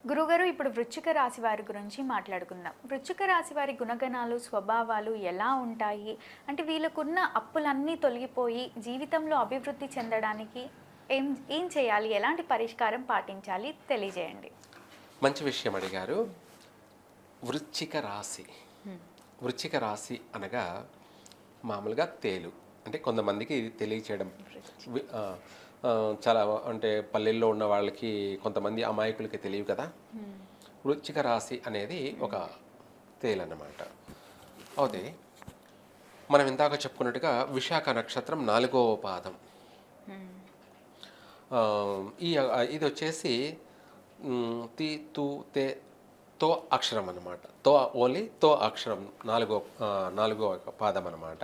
గురుగారు ఇప్పుడు వృశ్చిక రాశి వారి గురించి మాట్లాడుకుందాం. వృశ్చిక రాశి వారి గుణగణాలు, స్వభావాలు ఎలా ఉంటాయి? అంటే వీళ్ళకున్న అప్పులన్నీ తొలగిపోయి జీవితంలో అభివృద్ధి చెందడానికి ఏం ఏం చేయాలి? ఎలాంటి పరిష్కారం పాటించాలి? తెలియజేయండి. మంచి విషయం అడిగారు. వృశ్చిక రాశి. వృశ్చిక రాశి అనగా మామూలుగా తేలు. అంటే కొంతమందికి ఇది తెలియచేయడం చాలా అంటే పల్లెల్లో ఉన్న వాళ్ళకి కొంతమంది అమాయకులకి తెలియదు కదా. వృశ్చిక రాశి అనేది ఒక తేలు అన్నమాట. అయితే మనం ఇందాక చెప్పుకున్నట్టుగా విశాఖ నక్షత్రం 4వ పాదం. ఈ ఇది వచ్చేసి తి తు తే తో అక్షరం అన్నమాట. తో ఓన్లీ తో అక్షరం నాలుగో పాదం అన్నమాట.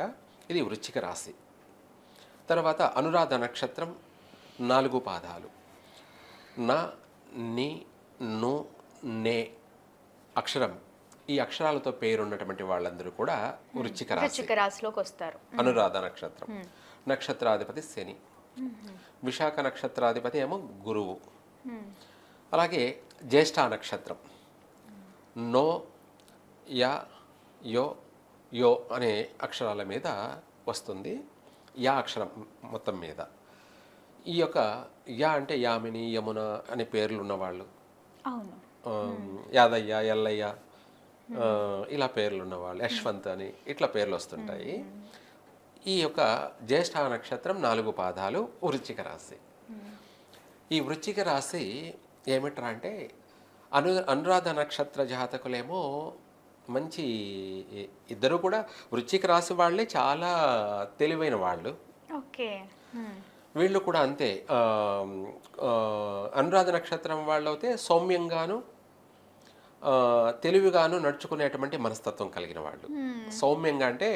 ఇది వృశ్చిక రాశి. తర్వాత అనురాధ నక్షత్రం 4 పాదాలు. న ని ను నే అక్షరం, ఈ అక్షరాలతో పేరున్నటువంటి వాళ్ళందరూ కూడా వృశ్చిక రాశిలోకి వస్తారు. అనురాధ నక్షత్రం నక్షత్రాధిపతి శని, విశాఖ నక్షత్రాధిపతి ఏమో గురువు. అలాగే జ్యేష్ఠ నక్షత్రం నో యా యో యో అనే అక్షరాల మీద వస్తుంది. యా అక్షరం మొత్తం మీద. ఈ యొక్క యా అంటే యామిని, యమున అనే పేర్లు ఉన్నవాళ్ళు, యాదయ్య, ఎల్లయ్య ఇలా పేర్లు ఉన్నవాళ్ళు, యశ్వంత్ అని ఇట్లా పేర్లు వస్తుంటాయి. ఈ యొక్క జ్యేష్ఠ నక్షత్రం 4 పాదాలు వృశ్చిక రాశి. ఈ వృశ్చిక రాశి ఏమిట్రా అంటే అనురాధ నక్షత్ర జాతకులేమో మంచి, ఇద్దరు కూడా వృశ్చిక రాశి వాళ్ళే చాలా తెలివైన వాళ్ళు. వీళ్ళు కూడా అంతే. అనురాధ నక్షత్రం వాళ్ళు అయితే సౌమ్యంగాను తెలివిగాను నడుచుకునేటువంటి మనస్తత్వం కలిగిన వాళ్ళు. సౌమ్యంగా అంటే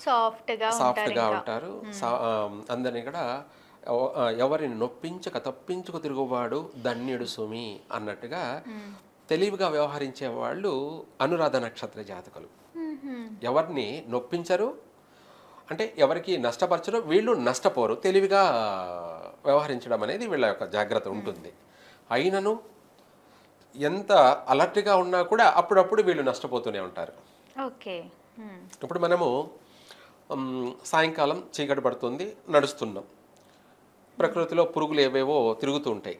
సాఫ్ట్గా ఉంటారు. అందరినీ కూడా ఎవరిని నొప్పించక తప్పించుకు తిరుగువాడు ధన్యుడు సుమి అన్నట్టుగా తెలివిగా వ్యవహరించే వాళ్ళు అనురాధ నక్షత్ర జాతకులు. ఎవరిని నొప్పించరు, అంటే ఎవరికి నష్టపరచరు, వీళ్ళు నష్టపోరు. తెలివిగా వ్యవహరించడం అనేది వీళ్ళ యొక్క జాగ్రత్త ఉంటుంది. అయినను ఎంత అలర్ట్గా ఉన్నా కూడా అప్పుడప్పుడు వీళ్ళు నష్టపోతూనే ఉంటారు. ఇప్పుడు మనము సాయంకాలం చీకటి పడుతుంది, నడుస్తున్నాం, ప్రకృతిలో పురుగులు ఏవేవో తిరుగుతూ ఉంటాయి.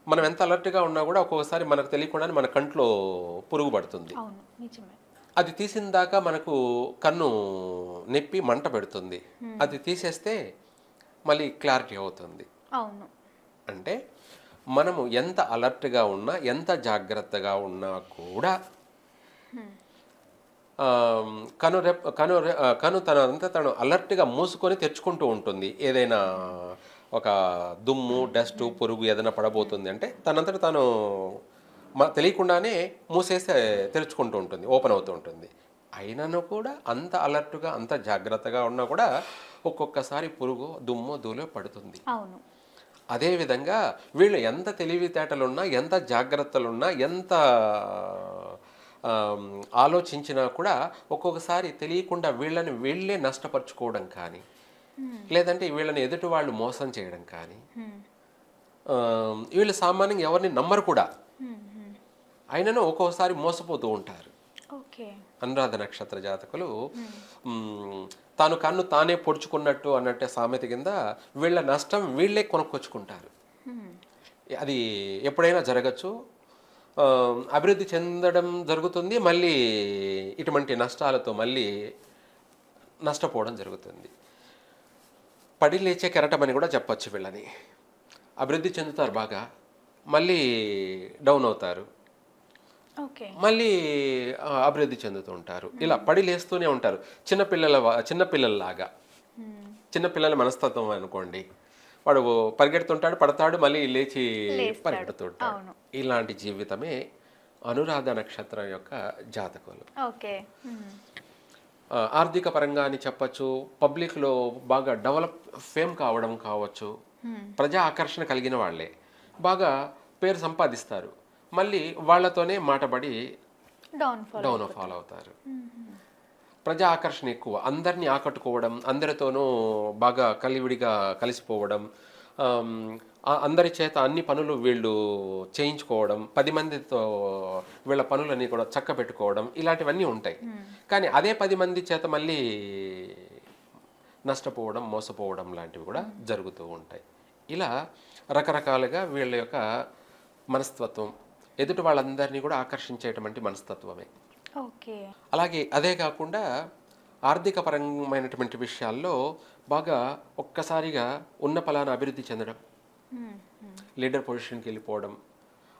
మనం ఎంత అలర్ట్గా ఉన్నా కూడా ఒక్కొక్కసారి మనకు తెలియకుండానే మన కంట్లో పురుగు పడుతుంది. అది తీసిన దాకా మనకు కన్ను నొప్పి మంట పెడుతుంది. అది తీసేస్తే మళ్ళీ క్లారిటీ అవుతుంది. అంటే మనము ఎంత అలర్ట్గా ఉన్నా, ఎంత జాగ్రత్తగా ఉన్నా కూడా కను తనంతా తను అలర్ట్గా మూసుకొని తెరుచుకుంటూ ఉంటుంది. ఏదైనా ఒక దుమ్ము, డస్ట్, పురుగు ఏదైనా పడబోతుంది అంటే తనంతట తాను తెలియకుండానే మూసేస్తే తెరుచుకుంటూ ఉంటుంది, ఓపెన్ అవుతూ ఉంటుంది. అయినను కూడా అంత అలర్ట్గా అంత జాగ్రత్తగా ఉన్నా కూడా ఒక్కొక్కసారి పురుగు, దుమ్ము, ధూళి పడుతుంది. అదేవిధంగా వీళ్ళు ఎంత తెలివితేటలున్నా, ఎంత జాగ్రత్తలున్నా, ఎంత ఆలోచించినా కూడా ఒక్కొక్కసారి తెలియకుండా వీళ్ళే నష్టపరుచుకోవడం కానీ, లేదంటే వీళ్ళని ఎదుటి వాళ్ళు మోసం చేయడం కానీ. వీళ్ళు సామాన్యంగా ఎవరిని నమ్మరు కూడా, అయినను ఒక్కొక్కసారి మోసపోతూ ఉంటారు. అనురాధ నక్షత్ర జాతకులు తాను కన్ను తానే పొడుచుకున్నట్టు అన్నట్టే సామెత కింద వీళ్ళ నష్టం వీళ్ళే కొనుక్కొచ్చుకుంటారు. అది ఎప్పుడైనా జరగచ్చు. అభివృద్ధి చెందడం జరుగుతుంది, మళ్ళీ ఇటువంటి నష్టాలతో మళ్ళీ నష్టపోవడం జరుగుతుంది. పడి లేచే కెరటం అని కూడా చెప్పచ్చు. వీళ్ళని అభివృద్ధి చెందుతారు బాగా, మళ్ళీ డౌన్ అవుతారు, మళ్ళీ అభివృద్ధి చెందుతూ ఉంటారు. ఇలా పడి లేస్తూనే ఉంటారు. చిన్నపిల్లల్లాగా. చిన్నపిల్లల మనస్తత్వం అనుకోండి. వాడు పరిగెడుతుంటాడు, పడతాడు, మళ్ళీ లేచి పరిగెడుతుంటాడు. ఇలాంటి జీవితమే అనురాధ నక్షత్రం యొక్క జాతకులు. ఆర్థిక పరంగా అని చెప్పచ్చు, పబ్లిక్లో బాగా ఫేమ్ కావడం కావచ్చు, ప్రజా ఆకర్షణ కలిగిన వాళ్ళే బాగా పేరు సంపాదిస్తారు. మళ్ళీ వాళ్ళతోనే మాటబడి డౌన్ ఫాల్ అవుతారు. ప్రజా ఆకర్షణ ఎక్కువ, అందరినీ ఆకట్టుకోవడం, అందరితోనూ బాగా కలివిడిగా కలిసిపోవడం, అందరి చేత అన్ని పనులు వీళ్ళు చేయించుకోవడం, 10 మందితో వీళ్ళ పనులన్నీ కూడా చక్కబెట్టుకోవడం, ఇలాంటివన్నీ ఉంటాయి. కానీ అదే 10 మంది చేత మళ్ళీ నష్టపోవడం, మోసపోవడం లాంటివి కూడా జరుగుతూ ఉంటాయి. ఇలా రకరకాలుగా వీళ్ళ యొక్క మనస్తత్వం ఎదుటి వాళ్ళందరినీ కూడా ఆకర్షించేటువంటి మనస్తత్వమే. ఓకే. అలాగే అదే కాకుండా ఆర్థిక పరమైనటువంటి విషయాల్లో బాగా ఒక్కసారిగా ఉన్న ఫలానా అభివృద్ధి చెందడం, లీడర్ పొజిషన్కి వెళ్ళిపోవడం,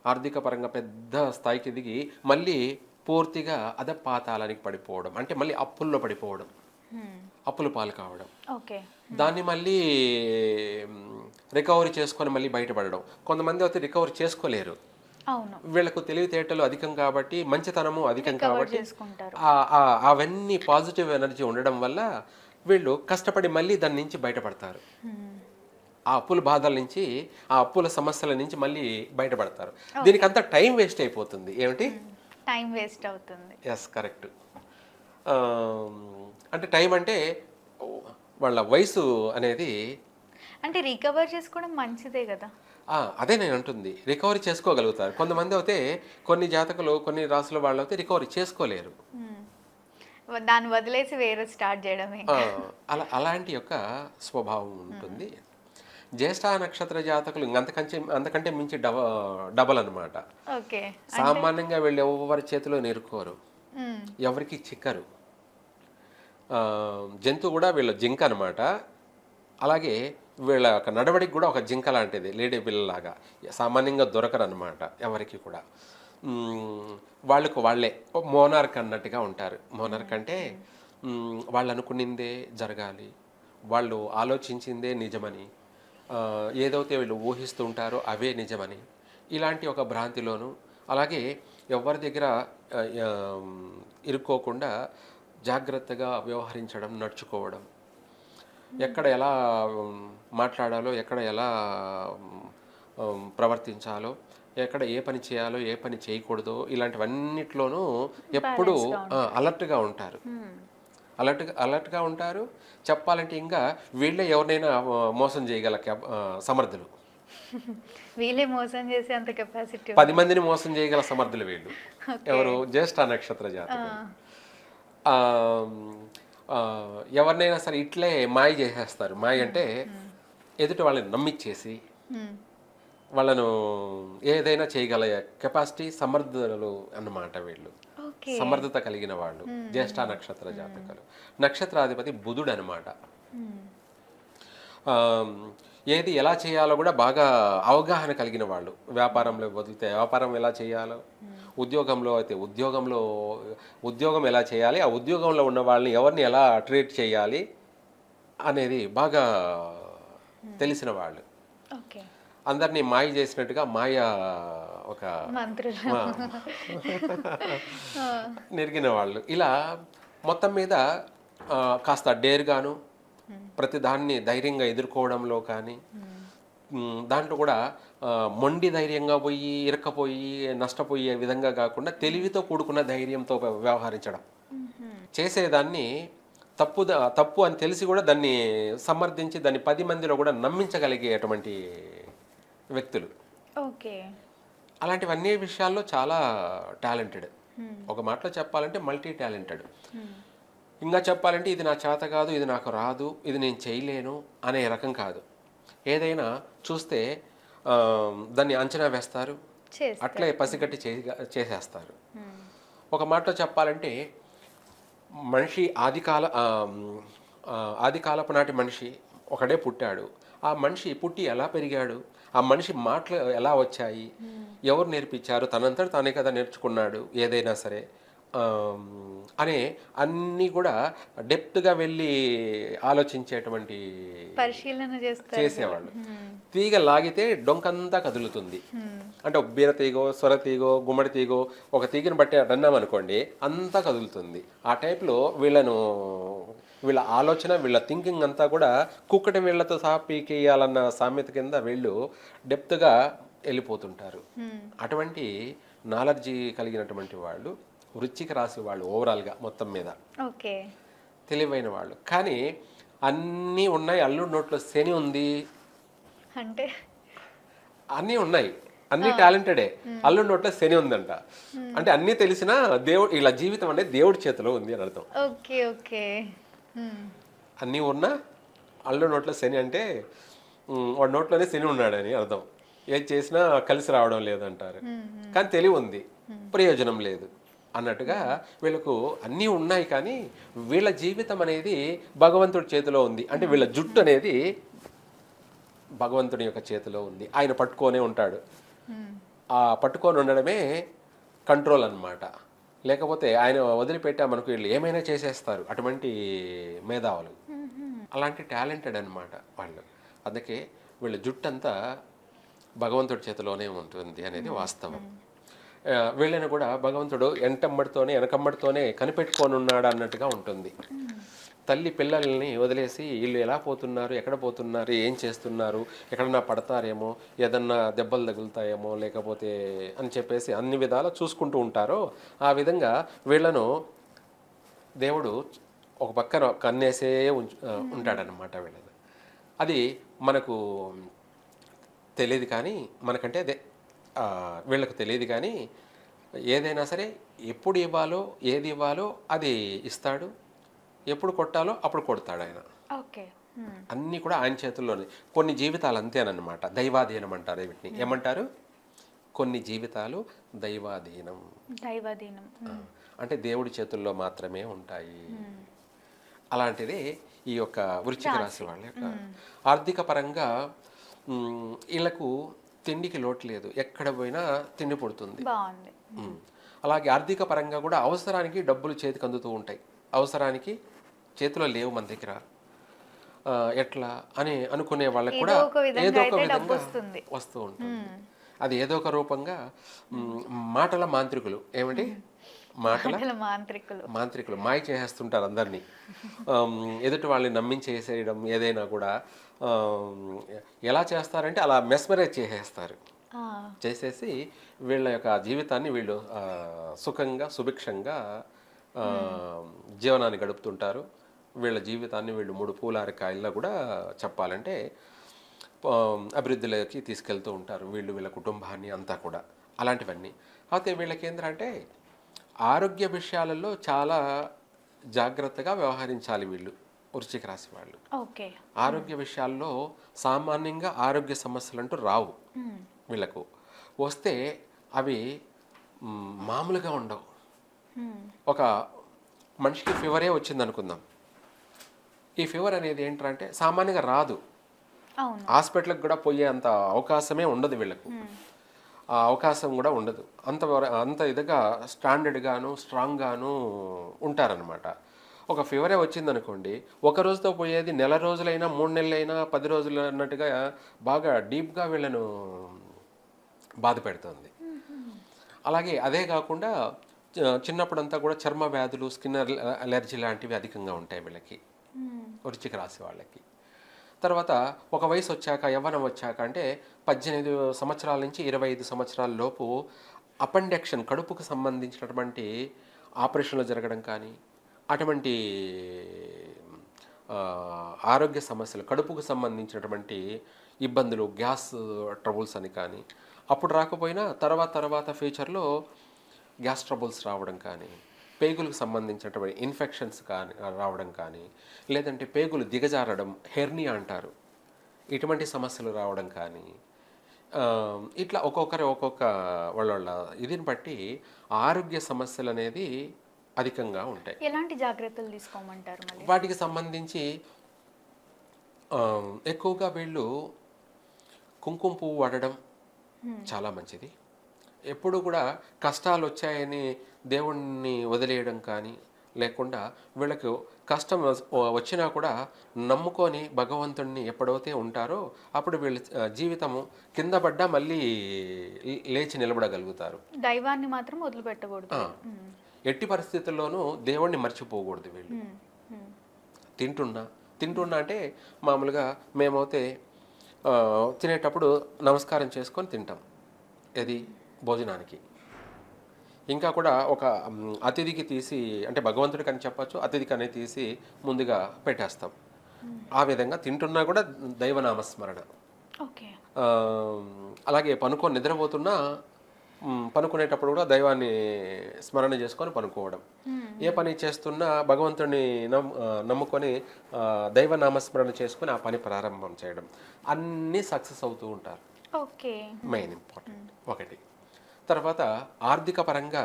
ఆర్థిక పరంగా పెద్ద స్థాయికి ఎదిగి మళ్ళీ పూర్తిగా అధపాతాళానికి పడిపోవడం, అంటే మళ్ళీ అప్పుల్లో పడిపోవడం, అప్పుల పాలు కావడం, ఓకే. దాన్ని మళ్ళీ రికవరీ చేసుకొని మళ్ళీ బయటపడడం. కొంతమంది అయితే రికవరీ చేసుకోలేరు, అవును, వీళ్ళకు తెలివితేటలు అధికం కాబట్టి, మంచితనము అధికం కాబట్టి, చేసుకుంటారు. అవన్నీ పాజిటివ్ ఎనర్జీ ఉండడం వల్ల వీళ్ళు కష్టపడి మళ్ళీ దాని నుంచి బయటపడతారు. ఆ అప్పుల బాధల నుంచి, ఆ అప్పుల సమస్యల నుంచి మళ్ళీ బయటపడతారు. దీనికి అంతా టైం వేస్ట్ అయిపోతుంది. ఏమిటి? టైం వేస్ట్ అవుతుంది. Yes, correct. అంటే టైం అంటే వాళ్ళ వయసు అనేది, అంటే రికవర్ చేసుకోవడం మంచిదే కదా. అదే నేను అంటుంది, రికవరీ చేసుకోగలుగుతారు. కొంతమంది అయితే, కొన్ని జాతకులు, కొన్ని రాసుల వాళ్ళు అయితే రికవరీ చేసుకోలేరు, దాన్ని వదిలేసి వేరే స్టార్ట్ చేయడమే. అలాంటి యొక్క స్వభావం ఉంటుంది. జ్యేష్ఠ నక్షత్ర జాతకులు అంతకంటే మించి డబల్ అనమాట. ఓకే. సామాన్యంగా వీళ్ళు ఎవరి చేతిలో నేర్కోరు, ఎవరికి చిక్కరు. జంతువు కూడా వీళ్ళ జింక అనమాట. అలాగే వీళ్ళ యొక్క నడవడికి కూడా ఒక జింక లాంటిది, లేడీ పిల్లలాగా. సామాన్యంగా దొరకరు అనమాట ఎవరికి కూడా. వాళ్ళకు వాళ్ళే మోనార్క్ అన్నట్టుగా ఉంటారు. మోనార్క్ అంటే వాళ్ళు అనుకునిందే జరగాలి, వాళ్ళు ఆలోచించిందే నిజమని, ఏదైతే వీళ్ళు ఊహిస్తూ ఉంటారో అవే నిజమని, ఇలాంటి ఒక భ్రాంతిలోను. అలాగే ఎవరి దగ్గర ఇరుక్కోకుండా జాగ్రత్తగా వ్యవహరించడం, నడుచుకోవడం, ఎక్కడ ఎలా మాట్లాడాలో, ఎక్కడ ఎలా ప్రవర్తించాలో, ఎక్కడ ఏ పని చేయాలో, ఏ పని చేయకూడదో, ఇలాంటివన్నిట్లోనూ ఎప్పుడూ అలర్ట్గా ఉంటారు. అలర్ట్గా ఉంటారు. చెప్పాలంటే ఇంకా వీళ్ళే ఎవరినైనా మోసం చేయగల సమర్థులు. వీళ్ళే మోసం చేసే అంత కెపాసిటీ, 10 మందిని మోసం చేయగల సమర్థులు వీళ్ళు. ఎవరు? జ్యేష్ఠ నక్షత్ర జాతకులు. ఎవరినైనా సరే ఇట్లే మాయ చేసేస్తారు. మాయ అంటే ఎదుటి వాళ్ళని నమ్మిచ్చేసి వాళ్ళను ఏదైనా చేయగల కెపాసిటీ, సమర్థులు అన్నమాట వీళ్ళు. సమర్థత కలిగిన వాళ్ళు జ్యేష్ఠ నక్షత్ర జాతకులు. నక్షత్రాధిపతి బుధుడు అనమాట. ఏది ఎలా చేయాలో కూడా బాగా అవగాహన కలిగిన వాళ్ళు. వ్యాపారంలో వదిలితే వ్యాపారం ఎలా చేయాలో, ఉద్యోగంలో అయితే ఉద్యోగం ఎలా చేయాలి, ఆ ఉద్యోగంలో ఉన్న వాళ్ళని ఎవరిని ఎలా ట్రీట్ చేయాలి అనేది బాగా తెలిసిన వాళ్ళు. అందరినీ మాయ చేసినట్టుగా మాయ ఒక నెరిగిన వాళ్ళు. ఇలా మొత్తం మీద కాస్త డేర్గాను, ప్రతి దాన్ని ధైర్యంగా ఎదుర్కోవడంలో కానీ, దాంట్లో కూడా మొండి ధైర్యంగా పోయి ఇరక్కపోయి నష్టపోయే విధంగా కాకుండా తెలివితో కూడుకున్న ధైర్యంతో వ్యవహరించడం, చేసేదాన్ని తప్పు అని తెలిసి కూడా దాన్ని సమర్థించి దాన్ని 10 మందిలో కూడా నమ్మించగలిగేటువంటి వ్యక్తులు. ఓకే. అలాంటివన్నీ విషయాల్లో చాలా టాలెంటెడ్. ఒక మాటలో చెప్పాలంటే మల్టీ టాలెంటెడ్. ఇంకా చెప్పాలంటే ఇది నా చేత కాదు, ఇది నాకు రాదు, ఇది నేను చేయలేను అనే రకం కాదు. ఏదైనా చూస్తే దాన్ని అంచనా వేస్తారు, అట్లే పసిగట్టి చేసేస్తారు. ఒక మాటలో చెప్పాలంటే మనిషి ఆదికాలపు నాటి మనిషి ఒకడే పుట్టాడు. ఆ మనిషి పుట్టి ఎలా పెరిగాడు, ఆ మనిషి మాటలు ఎలా వచ్చాయి, ఎవరు నేర్పించారు, తనంతట తానే కదా నేర్చుకున్నాడు ఏదైనా సరే అనే అన్నీ కూడా డెప్త్గా వెళ్ళి ఆలోచించేటువంటి పరిశీలన చేసేవాళ్ళు. తీగ లాగితే డొంకంతా కదులుతుంది. అంటే ఒక బీర తీగో, సొర తీగో, గుమ్మడి తీగో ఒక తీగను బట్టి అన్నామనుకోండి అంతా కదులుతుంది. ఆ టైప్లో వీళ్ళ ఆలోచన, వీళ్ళ థింకింగ్ అంతా కూడా కుక్కటి వీళ్ళతో సహా పీకేయాలన్న సామెత కింద వీళ్ళు డెప్త్గా వెళ్ళిపోతుంటారు. అటువంటి నాలెడ్జీ కలిగినటువంటి వాళ్ళు వృశ్చిక రాశి వాళ్ళు ఓవరాల్గా మొత్తం మీద తెలివైన వాళ్ళు. కానీ అన్నీ ఉన్నాయి, అల్లుడి నోట్లో శని ఉంది అంటే అన్నీ ఉన్నాయి, అన్నీ టాలెంటెడే. అల్లుడి నోట్లో శని ఉందంట. అంటే అన్నీ తెలిసినా దేవుడు, ఇలా జీవితం అనేది దేవుడి చేతిలో ఉంది అని అర్థం. Okay okay. అన్నీ ఉన్నా అల్లుడి నోట్లో శని అంటే వాడి నోట్లోనే శని ఉన్నాడని అర్థం. ఏది చేసినా కలిసి రావడం లేదంటారు. కానీ తెలివి ఉంది, ప్రయోజనం లేదు అన్నట్టుగా వీళ్ళకు అన్నీ ఉన్నాయి, కానీ వీళ్ళ జీవితం అనేది భగవంతుడి చేతిలో ఉంది. అంటే వీళ్ళ జుట్టు అనేది భగవంతుడి యొక్క చేతిలో ఉంది, ఆయన పట్టుకొనే ఉంటాడు. ఆ పట్టుకొని ఉండడమే కంట్రోల్ అన్నమాట. లేకపోతే ఆయన వదిలిపెట్టామనుకో వీళ్ళు ఏమైనా చేసేస్తారు, అటువంటి మేధావులు, అలాంటి టాలెంటెడ్ అన్నమాట వాళ్ళు. అందుకే వీళ్ళ జుట్టు అంతా భగవంతుడి చేతిలోనే ఉంటుంది అనేది వాస్తవం. వీళ్ళని కూడా భగవంతుడు ఎంటమ్మడితోనే వెనకమ్మడితోనే కనిపెట్టుకొని ఉన్నాడు అన్నట్టుగా ఉంటుంది. తల్లి పిల్లల్ని వదిలేసి వీళ్ళు ఎలా పోతున్నారు, ఎక్కడ పోతున్నారు, ఏం చేస్తున్నారు, ఎక్కడన్నా పడతారేమో, ఏదన్నా దెబ్బలు తగులుతాయేమో, లేకపోతే అని చెప్పేసి అన్ని విధాలా చూసుకుంటూ ఉంటారో ఆ విధంగా వీళ్ళను దేవుడు ఒక పక్కన కన్నేసే ఉంటాడనమాట వీళ్ళని. అది మనకు తెలియదు, కానీ మనకంటే అదే వీళ్ళకు తెలియదు, కానీ ఏదైనా సరే ఎప్పుడు ఇవ్వాలో ఏది ఇవ్వాలో అది ఇస్తాడు, ఎప్పుడు కొట్టాలో అప్పుడు కొడతాడు ఆయన. ఓకే. అన్నీ కూడా ఆయన చేతుల్లోనే. కొన్ని జీవితాలు అంతేనమాట, దైవాధీనం అంటారు వీటిని. ఏమంటారు? కొన్ని జీవితాలు దైవాధీనం. దైవాధీనం అంటే దేవుడి చేతుల్లో మాత్రమే ఉంటాయి. అలాంటిది ఈ యొక్క వృశ్చిక రాశి వాళ్ళ యొక్క ఆర్థిక పరంగా వీళ్ళకు తిండికి లోటు లేదు, ఎక్కడ పోయినా తిండి పుడుతుంది. బాగుంది. అలాగే ఆర్థిక పరంగా కూడా అవసరానికి డబ్బులు చేతికి అందుతూ ఉంటాయి. అవసరానికి చేతిలో లేవు మన దగ్గర, ఎట్లా అని అనుకునే వాళ్ళకి కూడా ఏదో ఒక విధంగా వస్తూ ఉంటుంది. అది ఏదో ఒక రూపంగా మాటల మాంత్రికులు. ఏమిటి? మాటల మాంత్రికులు మాయ చేసేస్తుంటారు అందరినీ. ఎదుటి వాళ్ళని నమ్మించేసేయడం ఏదైనా కూడా ఎలా చేస్తారంటే అలా మెస్మరైజ్ చేసేస్తారు. చేసేసి వీళ్ళ యొక్క జీవితాన్ని వీళ్ళు సుఖంగా సుభిక్షంగా జీవనాన్ని గడుపుతుంటారు. వీళ్ళ జీవితాన్ని వీళ్ళు 3 పూలారికాయల్లో కూడా చెప్పాలంటే అభివృద్ధిలోకి తీసుకెళ్తూ ఉంటారు వీళ్ళు, వీళ్ళ కుటుంబాన్ని అంతా కూడా. అలాంటివన్నీ అయితే వీళ్ళకి ఏంటంటే ఆరోగ్య విషయాలలో చాలా జాగ్రత్తగా వ్యవహరించాలి వీళ్ళు, వృశ్చిక రాశి వాళ్ళు. ఆరోగ్య విషయాల్లో సామాన్యంగా ఆరోగ్య సమస్యలు అంటూ రావు వీళ్ళకు. వస్తే అవి మామూలుగా ఉండవు. ఒక మనిషికి ఫీవరే వచ్చింది అనుకుందాం. ఈ ఫీవర్ అనేది ఏంటంటే సామాన్యంగా రాదు, హాస్పిటల్కి కూడా పోయే అంత అవకాశమే ఉండదు వీళ్ళకు. ఆ అవకాశం కూడా ఉండదు. అంత ఇదిగా స్టాండర్డ్గాను స్ట్రాంగ్గాను ఉంటారనమాట. ఒక ఫీవరే వచ్చిందనుకోండి, ఒక రోజుతో పోయేది నెల రోజులైనా 3 నెలలైనా 10 రోజులు అన్నట్టుగా బాగా డీప్గా వీళ్ళను బాధ పెడుతుంది. అలాగే అదే కాకుండా చిన్నప్పుడంతా కూడా చర్మ వ్యాధులు, స్కిన్ అలర్జీ లాంటివి అధికంగా ఉంటాయి వీళ్ళకి, వృశ్చిక రాశి వాళ్ళకి. తర్వాత ఒక వయసు వచ్చాక, యవ్వనం వచ్చాక, అంటే 18 సంవత్సరాల నుంచి 25 సంవత్సరాల లోపు అపెండెక్షన్, కడుపుకు సంబంధించినటువంటి ఆపరేషన్లు జరగడం కానీ, అటువంటి ఆరోగ్య సమస్యలు, కడుపుకు సంబంధించినటువంటి ఇబ్బందులు, గ్యాస్ ట్రబుల్స్ అని కానీ, అప్పుడు రాకపోయినా తర్వాత ఫ్యూచర్లో గ్యాస్ ట్రబుల్స్ రావడం కానీ, పేగులకు సంబంధించినటువంటి ఇన్ఫెక్షన్స్ కానీ రావడం కానీ, లేదంటే పేగులు దిగజారడం, హెర్నియా అంటారు, ఇటువంటి సమస్యలు రావడం కానీ, ఇట్లా ఒక్కొక్క వాళ్ళ ఇదిని బట్టి ఆరోగ్య సమస్యలు అనేది అధికంగా ఉంటాయి. ఎలాంటి జాగ్రత్తలు తీసుకోమంటారు? వాటికి సంబంధించి ఎక్కువగా వీళ్ళు కుంకుమ పువ్వు వాడడం చాలా మంచిది. ఎప్పుడు కూడా కష్టాలు వచ్చాయని దేవుణ్ణి వదిలేయడం కానీ లేకుండా, వీళ్ళకు కష్టం వచ్చినా కూడా నమ్ముకొని భగవంతుణ్ణి ఎప్పుడైతే ఉంటారో అప్పుడు వీళ్ళ జీవితము కింద పడ్డా మళ్ళీ లేచి నిలబడగలుగుతారు. దైవాన్ని మాత్రం వదిలిపెట్టకూడదు. ఎట్టి పరిస్థితుల్లోనూ దేవుణ్ణి మర్చిపోకూడదు వీళ్ళు. తింటున్నా అంటే మామూలుగా మేమైతే తినేటప్పుడు నమస్కారం చేసుకొని తింటాం, ఏది భోజనానికి. ఇంకా కూడా ఒక అతిథికి తీసి, అంటే భగవంతుడికి అని చెప్పచ్చు, అతిథికి అనేది తీసి ముందుగా పెట్టేస్తాం. ఆ విధంగా తింటున్నా కూడా దైవనామస్మరణ. ఓకే. ఆ, అలాగే నిద్రపోతున్నా పనుకునేటప్పుడు కూడా దైవాన్ని స్మరణ చేసుకొని పనుకోవడం. ఏ పని చేస్తున్నా భగవంతుడిని నమ్ముకొని దైవ నామస్మరణ చేసుకొని ఆ పని ప్రారంభం చేయడం. అన్నీ సక్సెస్ అవుతూ ఉంటారు. ఓకే. మెయిన్ ఇంపార్టెంట్ ఒకటి. తర్వాత ఆర్థిక పరంగా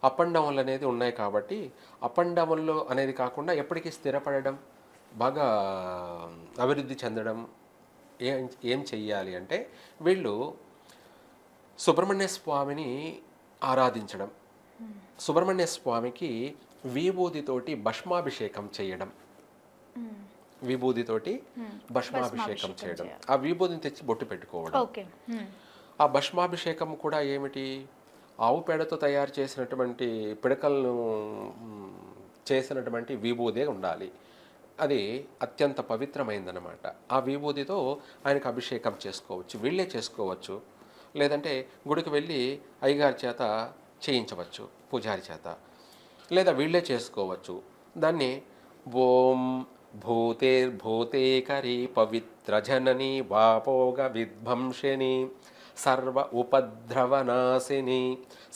అప్ అండ్ డౌన్లు అనేది ఉన్నాయి కాబట్టి అప్ అండ్ డౌన్లో అనేది కాకుండా ఎప్పటికీ స్థిరపడడం, బాగా అభివృద్ధి చెందడం ఏం ఏం చెయ్యాలి అంటే వీళ్ళు సుబ్రహ్మణ్య స్వామిని ఆరాధించడం, సుబ్రహ్మణ్య స్వామికి విభూతితోటి భస్మాభిషేకం చేయడం, విభూతితోటి భస్మాభిషేకం చేయడం, ఆ విభూతిని తెచ్చి బొట్టు పెట్టుకోవడం. ఓకే. ఆ భస్మాభిషేకం కూడా ఏమిటి, ఆవు పేడతో తయారు చేసినటువంటి పిడకలను చేసినటువంటి విభూదే ఉండాలి. అది అత్యంత పవిత్రమైందనమాట. ఆ విభూతితో ఆయనకు అభిషేకం చేసుకోవచ్చు, వీళ్ళే చేసుకోవచ్చు. లేదంటే గుడికి వెళ్ళి అయ్యగారి చేత చేయించవచ్చు, పూజారి చేత, లేదా వీళ్ళే చేసుకోవచ్చు. దాన్ని ఓం భూతేర్భూతేకరీ పవిత్ర జనని వాపోగ విధ్వంసిని సర్వ ఉపద్రవనాశిని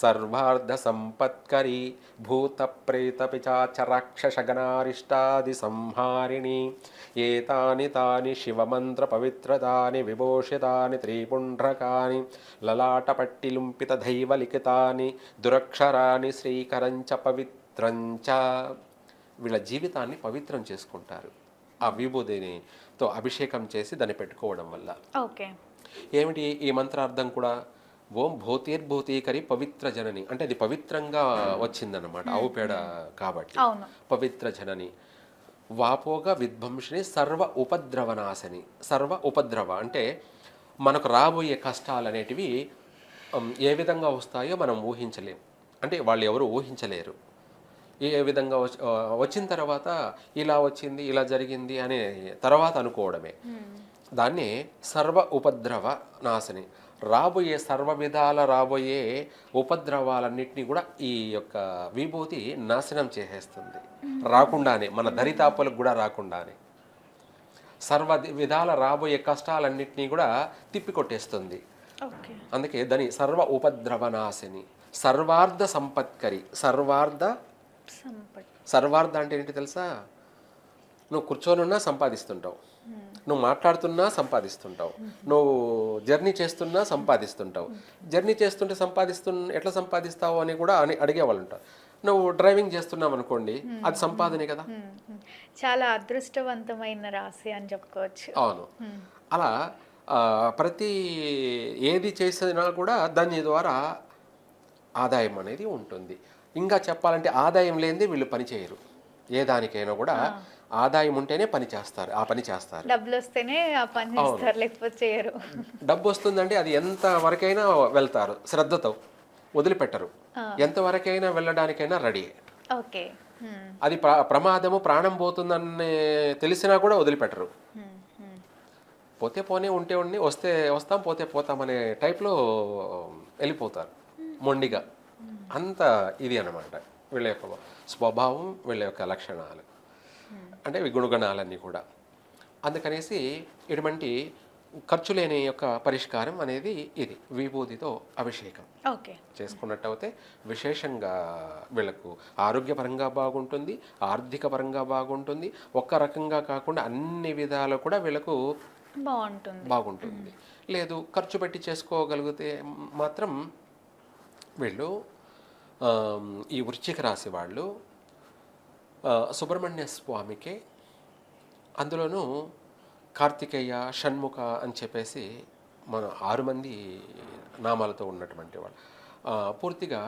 సర్వార్ధ సంపత్కరీ భూత ప్రేత పిచాచరాక్షసగణారిష్టాది సంహారిణి ఏతాని తాని శివమంత్ర పవిత్రతాని విభూషితాని త్రిపుండ్రకాని లలాటపట్టిలుంపిత దైవలిఖితాని దురక్షరాని శ్రీకరంచ పవిత్రంచ. వీళ్ళ జీవితాన్ని పవిత్రం చేసుకుంటారు ఆ విభూతితో అభిషేకం చేసి దాన్ని పెట్టుకోవడం వల్ల. ఓకే. ఏమిటి ఈ మంత్రార్థం కూడా, ఓం భూతేర్భూతీకరి పవిత్ర జనని అంటే అది పవిత్రంగా వచ్చిందన్నమాట, ఆవు పేడ కాబట్టి. పవిత్ర జనని వాపోగా విధ్వంసిని సర్వ ఉపద్రవనాశని. సర్వ ఉపద్రవ అంటే మనకు రాబోయే కష్టాలు అనేటివి ఏ విధంగా వస్తాయో మనం ఊహించలేం. అంటే వాళ్ళు ఎవరు ఊహించలేరు. ఏ విధంగా వచ్చిన తర్వాత ఇలా వచ్చింది, ఇలా జరిగింది అనే తర్వాత అనుకోవడమే. దాన్ని సర్వ ఉపద్రవ నాశని. రాబోయే సర్వ విధాల రాబోయే ఉపద్రవాలన్నింటినీ కూడా ఈ యొక్క విభూతి నాశనం చేసేస్తుంది, రాకుండానే, మన దరితాపులకు కూడా రాకుండానే. సర్వ విధాల రాబోయే కష్టాలన్నింటినీ కూడా తిప్పికొట్టేస్తుంది. అందుకే దాని సర్వ ఉపద్రవ నాశిని, సర్వార్ధ సంపత్కరి. సర్వార్ధ అంటే ఏంటి తెలుసా? నువ్వు కూర్చొనున్నా సంపాదిస్తుంటావు, నువ్వు మాట్లాడుతున్నా సంపాదిస్తుంటావు, నువ్వు జర్నీ చేస్తున్నా సంపాదిస్తుంటావు. జర్నీ చేస్తుంటే ఎట్లా సంపాదిస్తావు అని కూడా అడిగేవాళ్ళు ఉంటారు. నువ్వు డ్రైవింగ్ చేస్తున్నావు అనుకోండి, అది సంపాదనే కదా. చాలా అదృష్టవంతమైన రాశి అని చెప్పుకోవచ్చు. అవును. అలా ప్రతి ఏది చేసినా కూడా దాని ద్వారా ఆదాయం అనేది ఉంటుంది. ఇంకా చెప్పాలంటే ఆదాయం లేనిదే వీళ్ళు పని చేయరు. ఏ దానికైనా కూడా ఆదాయం ఉంటేనే పని చేస్తారు, ఆ పని చేస్తారు. డబ్బులు వస్తేనే ఆ పని చేస్తారు, లేకపోతే చేయరు. డబ్బు వస్తుందంటే అది ఎంత వరకైనా వెళ్తారు, శ్రద్ధతో వదిలిపెట్టరు. ఎంత వరకైనా వెళ్ళడానికైనా రెడీ. ఓకే. అది ప్రమాదము, ప్రాణం పోతుందని తెలిసినా కూడా వదిలిపెట్టరు. పోతే పోనే, ఉంటే ఉండి, వస్తే వస్తాం, పోతే పోతాం అనే టైప్లో వెళ్ళిపోతారు మొండిగా. అంత ఇది అన్నమాట వీళ్ళ యొక్క స్వభావం, వీళ్ళ యొక్క లక్షణాలు, అంటే గుణగణాలన్నీ కూడా. అందుకనేసి ఇటువంటి ఖర్చు లేని యొక్క పరిష్కారం అనేది ఇది, విభూతితో అభిషేకం చేసుకున్నట్టయితే విశేషంగా వీళ్ళకు ఆరోగ్యపరంగా బాగుంటుంది, ఆర్థిక పరంగా బాగుంటుంది. ఒక్క రకంగా కాకుండా అన్ని విధాలు కూడా వీళ్ళకు బాగుంటుంది. లేదు ఖర్చు పెట్టి చేసుకోగలిగితే మాత్రం వీళ్ళు ఈ వృశ్చిక రాశి వాళ్ళు సుబ్రహ్మణ్య స్వామికే, అందులోనూ కార్తికేయ, షణ్ముఖ అని చెప్పేసి మన 6 మంది నామాలతో ఉన్నటువంటి వాళ్ళు, పూర్తిగా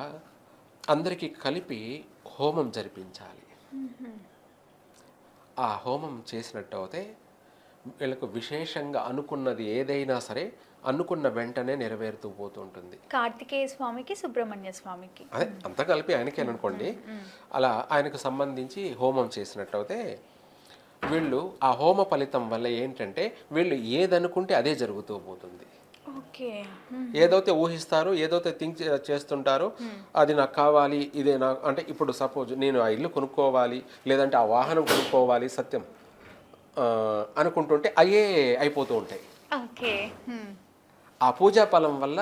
అందరికీ కలిపి హోమం జరిపించాలి. ఆ హోమం చేసినట్టు అయితే వీళ్ళకు విశేషంగా అనుకున్నది ఏదైనా సరే అనుకున్న వెంటనే నెరవేరుతూ పోతుంటుంది. కార్తికేయ స్వామికి, సుబ్రహ్మణ్య స్వామికి, అదే అంతా కలిపి ఆయనకే అనుకోండి. అలా ఆయనకు సంబంధించి హోమం చేసినట్టయితే వీళ్ళు ఆ హోమ ఫలితం వల్ల ఏంటంటే వీళ్ళు ఏదనుకుంటే అదే జరుగుతూ పోతుంది. ఏదైతే ఊహిస్తారో, ఏదైతే థింక్ చేస్తుంటారో, అది నాకు కావాలి, ఇదే నాకు అంటే ఇప్పుడు సపోజ్ నేను ఆ ఇల్లు కొనుక్కోవాలి, లేదంటే ఆ వాహనం కొనుక్కోవాలి, సత్యం అనుకుంటుంటే అయ్యే అయిపోతూ ఉంటాయి. ఓకే. ఆ పూజా ఫలం వల్ల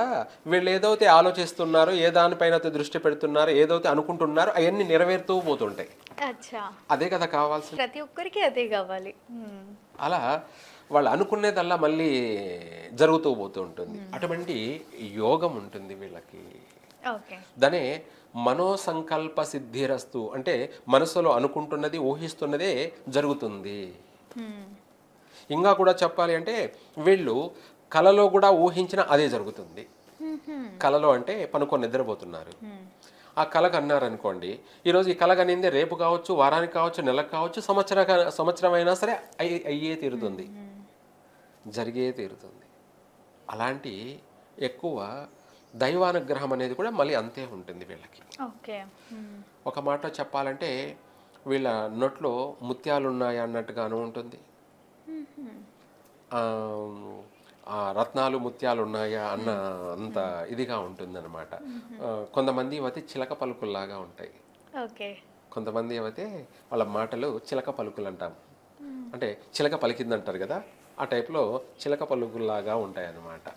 వీళ్ళు ఏదైతే ఆలోచిస్తున్నారో, ఏ దానిపైన అయితే దృష్టి పెడుతున్నారో, ఏదైతే అనుకుంటున్నారో అవన్నీ నెరవేరుతూ పోతుంటాయి. అచ్చా. అదే కదా కావాల్సింది. ప్రతి ఒక్కరికి అదే కావాలి. అలా వాళ్ళు అనుకునేదల్లా మళ్ళీ జరుగుతూ పోతూ ఉంటుంది. అటువంటి యోగం ఉంటుంది వీళ్ళకి. ఓకే. దానే మనోసంకల్ప సిద్ధిరస్తు అంటే మనసులో అనుకుంటున్నది ఊహిస్తున్నదే జరుగుతుంది. ఇంకా కూడా చెప్పాలి అంటే వీళ్ళు కలలో కూడా ఊహించిన అదే జరుగుతుంది. కలలో అంటే పనుకొని నిద్రపోతున్నారు, ఆ కళకు అన్నారనుకోండి, ఈరోజు ఈ కళ కనిందే రేపు కావచ్చు, వారానికి కావచ్చు, నెలకు కావచ్చు, సంవత్సరం అయినా సరే అయ్యే తీరుతుంది, జరిగే తీరుతుంది. అలాంటి ఎక్కువ దైవానుగ్రహం అనేది కూడా మళ్ళీ అంతే ఉంటుంది వీళ్ళకి. ఓకే. ఒక మాట చెప్పాలంటే వీళ్ళ నోట్లో ముత్యాలు ఉన్నాయా అన్నట్టుగాను ఉంటుంది, ఆ రత్నాలు ముత్యాలు ఉన్నాయా అన్న అంత ఇదిగా ఉంటుందన్నమాట. కొంతమంది అయితే చిలక పలుకుల్లాగా ఉంటాయి, ఓకే. కొంతమంది అయితే వాళ్ళ మాటలు చిలక పలుకులు అంటాం, అంటే చిలక పలికిందంటారు కదా, ఆ టైప్లో చిలక పలుకుల్లాగా ఉంటాయి అన్నమాట.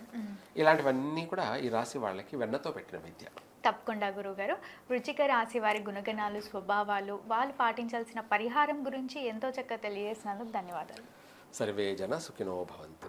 ఇలాంటివన్నీ కూడా ఈ రాశి వాళ్ళకి వెన్నతో పెట్టిన విద్య. తప్పకుండా గురువుగారు. వృశ్చిక రాశి వారి గుణగణాలు, స్వభావాలు, వాళ్ళు పాటించాల్సిన పరిహారం గురించి ఎంతో చక్కగా తెలియజేసినందుకు ధన్యవాదాలు. సర్వే జన సుఖినో భవంతు.